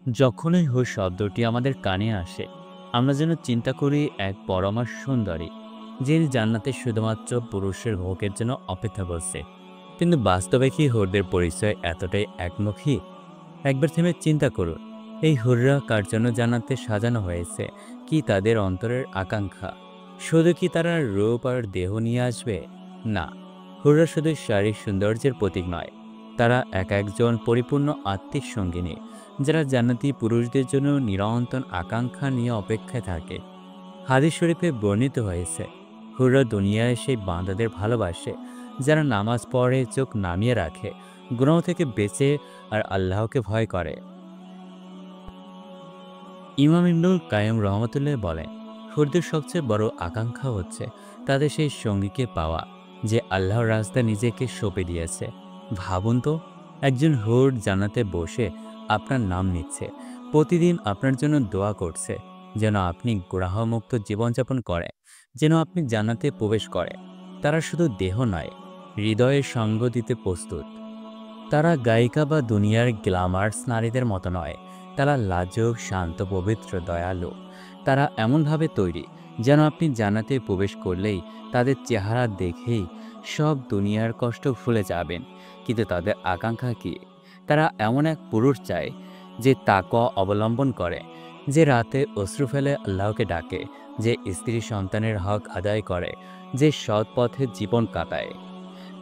যখনই হুর শব্দটি আমাদের কানে আসে, আমরা যেন চিন্তা করি এক পরমা সুন্দরী, যিনি জান্নাতে শুধুমাত্র পুরুষের ভোগের জন্য অপেক্ষা করছে। কিন্তু বাস্তবে কি হুরদের পরিচয় এতটাই একমুখী? একবার থেমে চিন্তা করুন, এই হুররা কার জন্য জান্নাতে সাজানো হয়েছে? কি তাদের অন্তরের আকাঙ্ক্ষা? শুধু কি তারা রূপ আর দেহ নিয়ে আসবে? না, হুররা শুধু শারীরিক সৌন্দর্যের প্রতীক নয়, তারা এক একজন পরিপূর্ণ আত্মিক সঙ্গিনী, যারা জান্নাতি পুরুষদের জন্য নিরন্তর আকাঙ্ক্ষা নিয়ে অপেক্ষায় থাকে। হাদিস শরীফে বর্ণিত হয়েছে, হুররা দুনিয়ায় সেই বান্দাদের ভালোবাসে যারা নামাজ পড়ে, চোখ নামিয়ে রাখে, গুনাহ থেকে বেঁচে আর আল্লাহকে ভয় করে। ইমাম ইবনুল কাইয়্যিম রহমতুল্লাহ বলেন, হুরদের সবচেয়ে বড় আকাঙ্ক্ষা হচ্ছে তাদের সেই সঙ্গীকে পাওয়া, যে আল্লাহর রাস্তায় নিজেকে সঁপে দিয়েছে। ভাবুন তো, একজন হুর জান্নাতে বসে আপনার নাম নিচ্ছে, প্রতিদিন আপনার জন্য দোয়া করছে, যেন আপনি গুনাহমুক্ত জীবনযাপন করেন, যেন আপনি জান্নাতে প্রবেশ করেন। তারা শুধু দেহ নয়, হৃদয়ের সঙ্গ দিতে প্রস্তুত। তারা গায়িকা বা দুনিয়ার গ্ল্যামার্স নারীদের মতো নয়। তারা লাজুক, শান্ত, পবিত্র, দয়ালু। তারা এমনভাবে তৈরি যেন আপনি জান্নাতে প্রবেশ করলেই তাদের চেহারা দেখেই সব দুনিয়ার কষ্ট ভুলে যাবেন। কিন্তু তাদের আকাঙ্ক্ষা কি? তারা এমন এক পুরুষ চায় যে তাকওয়া অবলম্বন করে, যে রাতে অশ্রু ফেলে আল্লাহকে ডাকে, যে স্ত্রী সন্তানের হক আদায় করে, যে সৎ পথে জীবন কাটায়।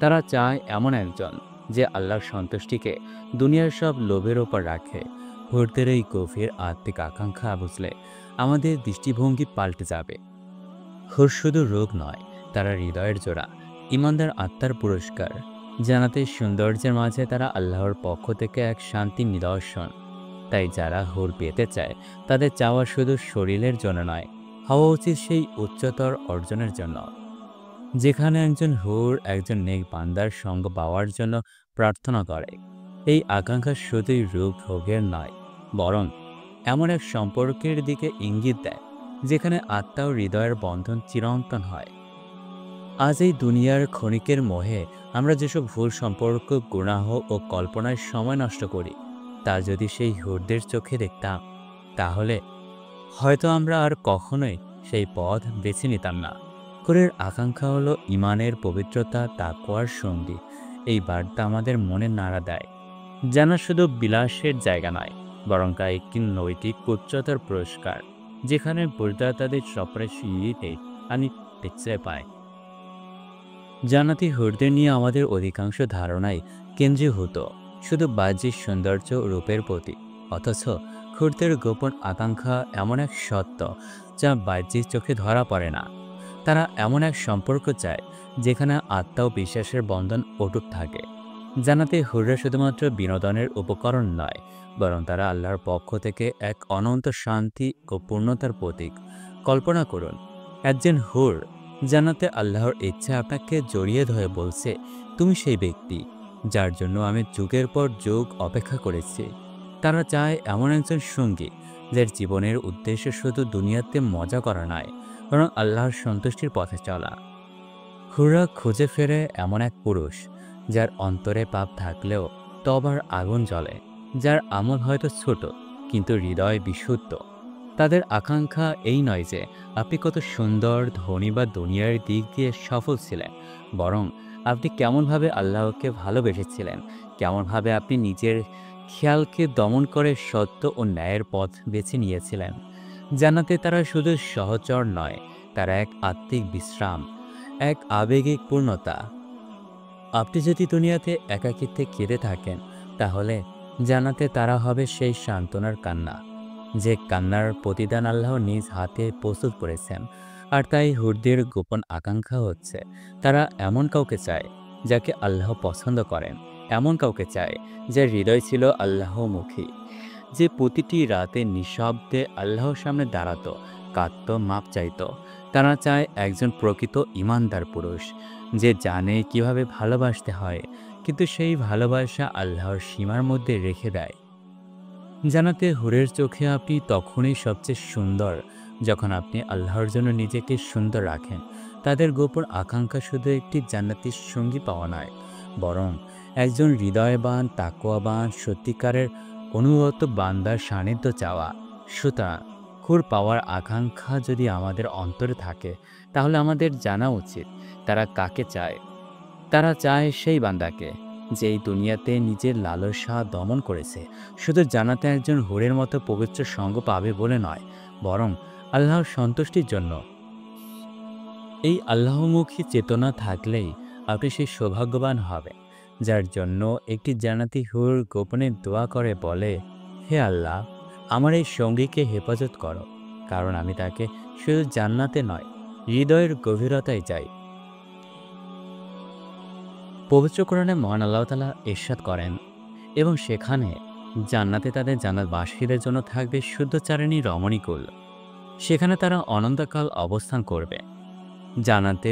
তারা চায় এমন একজন যে আল্লাহর সন্তুষ্টিকে দুনিয়ার সব লোভের ওপর রাখে। হুরদের এই গভীর আত্মিক আকাঙ্ক্ষা বুঝলে আমাদের দৃষ্টিভঙ্গি পাল্টে যাবে। হুর শুধু রোগ নয়, তারা হৃদয়ের জোড়া, ইমানদার আত্মার পুরস্কার। জান্নাতের সৌন্দর্যের মাঝে তারা আল্লাহর পক্ষ থেকে এক শান্তির নিদর্শন। তাই যারা হুর পেতে চায়, তাদের চাওয়া শুধু শরীরের জন্য নয়, হওয়া উচিত সেই উচ্চতর অর্জনের জন্য, যেখানে একজন হুর একজন নেক বান্দার সঙ্গ পাওয়ার জন্য প্রার্থনা করে। এই আকাঙ্ক্ষা শুধুই রূপ ভোগের নয়, বরং এমন এক সম্পর্কের দিকে ইঙ্গিত দেয়, যেখানে আত্মা ও হৃদয়ের বন্ধন চিরন্তন হয়। আজ এই দুনিয়ার ক্ষণিকের মোহে আমরা যেসব ভুল সম্পর্ক, গুনাহ ও কল্পনায় সময় নষ্ট করি, তা যদি সেই হুরদের চোখে দেখতাম, তাহলে হয়তো আমরা আর কখনোই সেই পথ বেছে নিতাম না। কুরের আকাঙ্ক্ষা হলো ইমানের পবিত্রতা, তাকওয়ার সঙ্গী। এই বার্তা আমাদের মনে নাড়া দেয়, যেন শুধু বিলাসের জায়গা নয়, বরং তা একটি নৈতিক উচ্চতার পুরস্কার, যেখানে পরিত্রাতা তাদের স্বপ্নের সিঁড়িতে আমি দেখতে পায়। জান্নাতি হুরদের নিয়ে আমাদের অধিকাংশ ধারণাই কেন্দ্রীভূত শুধু বাহ্যিক সৌন্দর্য ও রূপের প্রতি। অথচ হুরদের গোপন আকাঙ্ক্ষা এমন এক সত্য যা বাহ্যিক চোখে ধরা পড়ে না। তারা এমন এক সম্পর্ক চায় যেখানে আত্মা ও বিশ্বাসের বন্ধন অটুট থাকে। জান্নাতে হুররা শুধুমাত্র বিনোদনের উপকরণ নয়, বরং তারা আল্লাহর পক্ষ থেকে এক অনন্ত শান্তি ও পূর্ণতার প্রতীক। কল্পনা করুন, একজন হুর জান্নাতে আল্লাহর ইচ্ছা আপনাকে জড়িয়ে ধরে বলছে, তুমি সেই ব্যক্তি যার জন্য আমি যুগের পর যুগ অপেক্ষা করেছি। তারা চায় এমন একজন সঙ্গী যার জীবনের উদ্দেশ্য শুধু দুনিয়াতে মজা করা নয়, বরং আল্লাহর সন্তুষ্টির পথে চলা। হুররা খুঁজে ফেরে এমন এক পুরুষ যার অন্তরে পাপ থাকলেও তবার আগুন জ্বলে, যার আমল হয়তো ছোট কিন্তু হৃদয় বিশুদ্ধ। তাদের আকাঙ্ক্ষা এই নয় যে আপনি কত সুন্দর, ধনী বা দুনিয়ার দিক দিয়ে সফল ছিলেন, বরং আপনি কেমনভাবে আল্লাহকে ভালোবেসেছিলেন, কেমনভাবে আপনি নিজের খেয়ালকে দমন করে সত্য ও ন্যায়ের পথ বেছে নিয়েছিলেন। জান্নাতে তারা শুধু সহচর নয়, তারা এক আত্মিক বিশ্রাম, এক আবেগিক পূর্ণতা। আপনি যদি দুনিয়াতে একাকিত্বে কেঁদে থাকেন, তাহলে জান্নাতে তারা হবে সেই সান্ত্বনার কান্না, যে কান্নার প্রতিদান আল্লাহ নিজ হাতে প্রস্তুত করেছেন। আর তাই হুরদের গোপন আকাঙ্ক্ষা হচ্ছে, তারা এমন কাউকে চায় যাকে আল্লাহ পছন্দ করেন, এমন কাউকে চায় যার হৃদয় ছিল আল্লাহমুখী, যে প্রতিটি রাতে নিঃশব্দে আল্লাহর সামনে দাঁড়াতো, কাঁদত, মাপ চাইত। তারা চায় একজন প্রকৃত ঈমানদার পুরুষ, যে জানে কিভাবে ভালোবাসতে হয়, কিন্তু সেই ভালোবাসা আল্লাহর সীমার মধ্যে রেখে দেয়। জান্নাতে হুরের চোখে আপনি তখনই সবচেয়ে সুন্দর, যখন আপনি আল্লাহর জন্য নিজেকে সুন্দর রাখেন। তাদের গোপন আকাঙ্ক্ষা শুধু একটি জান্নাতির সঙ্গী পাওয়া নয়, বরং একজন হৃদয়বান, তাকওয়াবান, সত্যিকারের অনুগত বান্দার সান্নিধ্য চাওয়া। সুতরাং হুর পাওয়ার আকাঙ্ক্ষা যদি আমাদের অন্তরে থাকে, তাহলে আমাদের জানা উচিত তারা কাকে চায়। তারা চায় সেই বান্দাকে যে এই দুনিয়াতে নিজের লালসা দমন করেছে, শুধু জান্নাতে একজন হুরের মতো পবিত্র সঙ্গ পাবে বলে নয়, বরং আল্লাহর সন্তুষ্টির জন্য। এই আল্লাহমুখী চেতনা থাকলেই আপনি সেই সৌভাগ্যবান হবেন, যার জন্য একটি জান্নাতি হুর গোপনে দোয়া করে বলে, হে আল্লাহ, আমার এই সঙ্গীকে হেফাজত করো, কারণ আমি তাকে শুধু জান্নাতে নয়, হৃদয়ের গভীরতায় চাই। পবিত্র কোরআনে মহান আল্লাহ তাআলা ইরশাদ করেন, এবং সেখানে জান্নাতে তাদের জান্নাতবাসীদের জন্য থাকবে শুদ্ধচারিণী রমণীকুল। সেখানে তারা অনন্তকাল অবস্থান করবে। জান্নাতে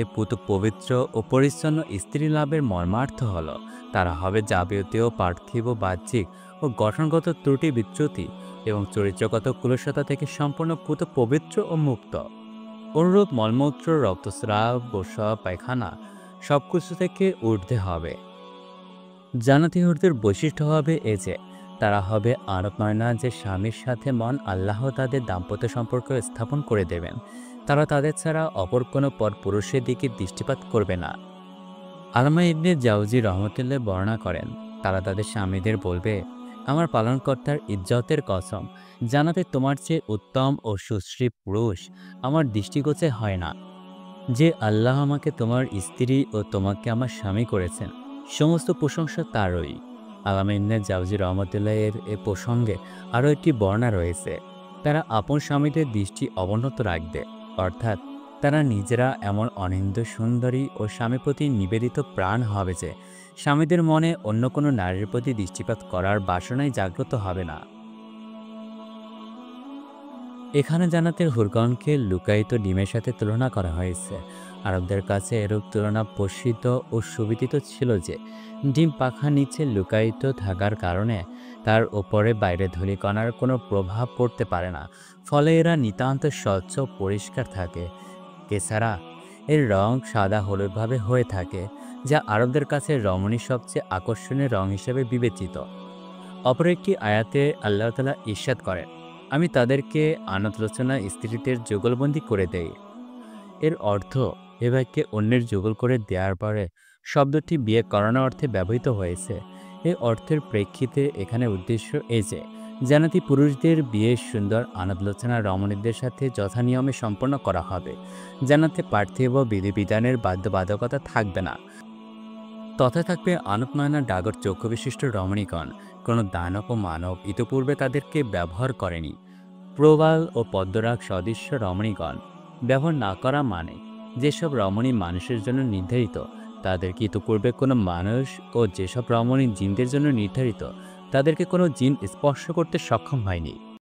পবিত্র ও পরিচ্ছন্ন স্ত্রী লাভের মর্মার্থ হল তারা হবে যাবতীয় পার্থিব, বাহ্যিক ও গঠনগত ত্রুটি বিচ্যুতি এবং চরিত্রগত কুলসতা থেকে সম্পূর্ণ পবিত্র ও মুক্ত। অনুরূপ মলমূত্র, রক্তস্রাব, প্রস্রাব, পায়খানা সবকিছু থেকে ঊর্ধ্বে হবে। জান্নাতি হুরদের বৈশিষ্ট্য হবে এ যে তারা হবে আরামময়, যে স্বামীর সাথে মন আল্লাহ তাদের দাম্পত্য সম্পর্ক স্থাপন করে দেবেন। তারা তাদের ছাড়া অপর কোনো পরপুরুষের দিকে দৃষ্টিপাত করবে না। আল্লামা ইবনে জাওজি রহমতুল্লাহ বর্ণনা করেন, তারা তাদের স্বামীদের বলবে, আমার পালনকর্তার ইজ্জতের কসম, জান্নাতে তোমার চেয়ে উত্তম ও সুশ্রী পুরুষ আমার দৃষ্টিগোচর হয় না। যে আল্লাহ আমাকে তোমার স্ত্রী ও তোমাকে আমার স্বামী করেছেন, সমস্ত প্রশংসা তারই। আল্লামা ইবনে জাওজি রহমতুল্লাহ এর এ প্রসঙ্গে আরও একটি বর্ণনা রয়েছে। তারা আপন স্বামীদের দৃষ্টি অবনত রাখবে, অর্থাৎ তারা নিজেরা এমন অনিন্দ সুন্দরী ও স্বামীর প্রতি নিবেদিত প্রাণ হবে যে স্বামীদের মনে অন্য কোনো নারীর প্রতি দৃষ্টিপাত করার বাসনাই জাগ্রত হবে না। এখানে জান্নাতের হুরগণকে লুকায়িত ডিমের সাথে তুলনা করা হয়েছে। আরবদের কাছে এরূপ তুলনা প্রসিদ্ধ ও সুবিদিত ছিল যে ডিম পাখার নিচে লুকায়িত থাকার কারণে তার ওপরে বাইরে ধূলিকণার কোনো প্রভাব পড়তে পারে না, ফলে এরা নিতান্ত স্বচ্ছ পরিষ্কার থাকে। এছাড়া এর রং সাদা হলুদভাবে হয়ে থাকে, যা আরবদের কাছে রমণীর সবচেয়ে আকর্ষণীয় রং হিসেবে বিবেচিত। অপর একটি আয়াতে আল্লাহ তাআলা ইরশাদ করেন, আমি তাদেরকে আনতলোচনা স্ত্রীদের যুগলবন্দি করে দেই। এর অর্থ, এ বাক্যে অন্যের যুগল করে দেওয়ার পরে শব্দটি বিয়ে করানোর অর্থে ব্যবহৃত হয়েছে। এই অর্থের প্রেক্ষিতে এখানে উদ্দেশ্য এই যে জান্নাতি পুরুষদের বিয়ে সুন্দর আনতলোচনা রমণীদের সাথে যথানিয়মে সম্পন্ন করা হবে। জান্নাতে পার্থিব বিধিবিধানের বাধ্যবাধকতা থাকবে না, তথায় থাকবে আনতনয়না ডাগর চক্ষু বিশিষ্ট রমণীগণ। কোনো দানব ও মানব ইতপূর্বে তাদেরকে ব্যবহার করেনি। প্রবাল ও পদ্মরাগ সদৃশ্য রমণীগণ ব্যবহার না করা মানে যেসব রমণী মানুষের জন্য নির্ধারিত তাদেরকে ইতপূর্বে কোনো মানুষ, ও যেসব রমণী জিনদের জন্য নির্ধারিত তাদেরকে কোনো জিন স্পর্শ করতে সক্ষম হয়নি।